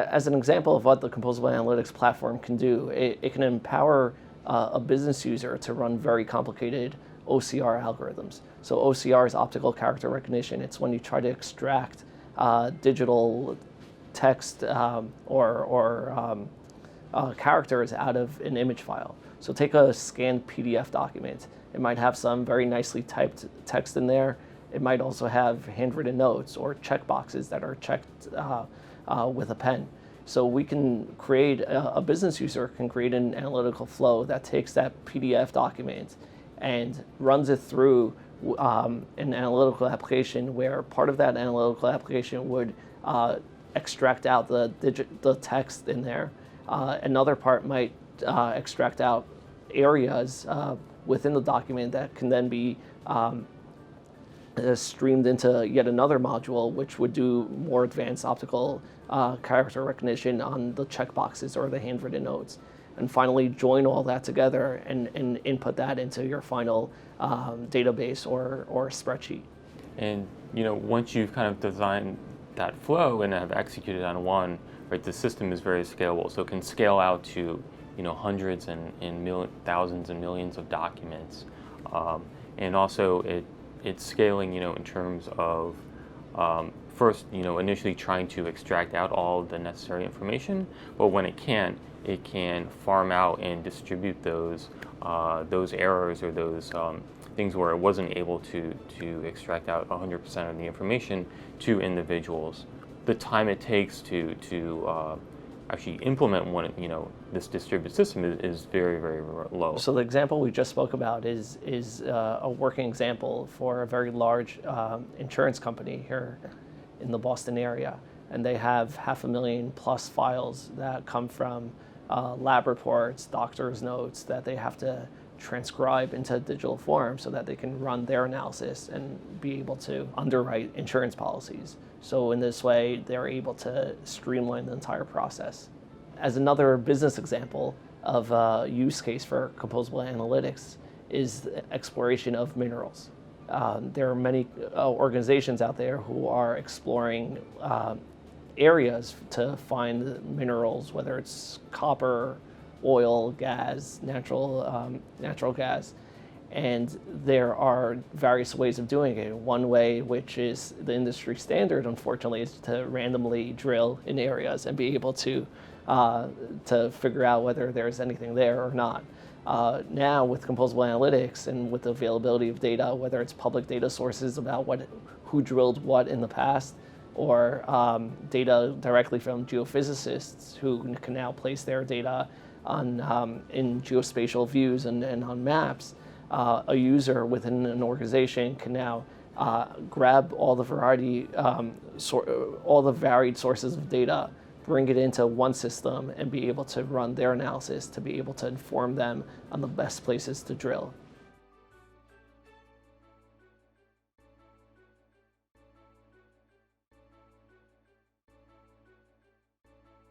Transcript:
as an example of what the Composable Analytics platform can do, it can empower a business user to run very complicated OCR algorithms. So OCR is optical character recognition. It's when you try to extract digital text or characters out of an image file. So take a scanned PDF document. It might have some very nicely typed text in there. It might also have handwritten notes or checkboxes that are checked with a pen. So we can create, a business user can create an analytical flow that takes that PDF document and runs it through an analytical application where part of that analytical application would extract out the text in there. Another part might extract out areas within the document that can then be streamed into yet another module, which would do more advanced optical character recognition on the checkboxes or the handwritten notes. And finally, join all that together and input that into your final database or spreadsheet. And once you've kind of designed that flow and have executed on one, right, the system is very scalable, so it can scale out to hundreds and thousands and millions of documents, and also it's scaling in terms of first initially trying to extract out all the necessary information, but when it can farm out and distribute those errors or those things where it wasn't able to extract out 100% of the information to individuals. The time it takes to actually implement this distributed system is very, very low. So the example we just spoke about is a working example for a very large insurance company here in the Boston area, and they have 500,000 plus files that come from lab reports, doctor's notes that they have to transcribe into digital form so that they can run their analysis and be able to underwrite insurance policies. So in this way, they're able to streamline the entire process. As another business example of a use case for composable analytics is the exploration of minerals. There are many organizations out there who are exploring areas to find minerals, whether it's copper, oil, gas, natural gas. And there are various ways of doing it. One way, which is the industry standard, unfortunately, is to randomly drill in areas and be able to figure out whether there's anything there or not. Now, with composable analytics and with the availability of data, whether it's public data sources about who drilled what in the past, or data directly from geophysicists who can now place their data on in geospatial views and on maps, a user within an organization can now grab all the all the varied sources of data, bring it into one system, and be able to run their analysis to be able to inform them on the best places to drill.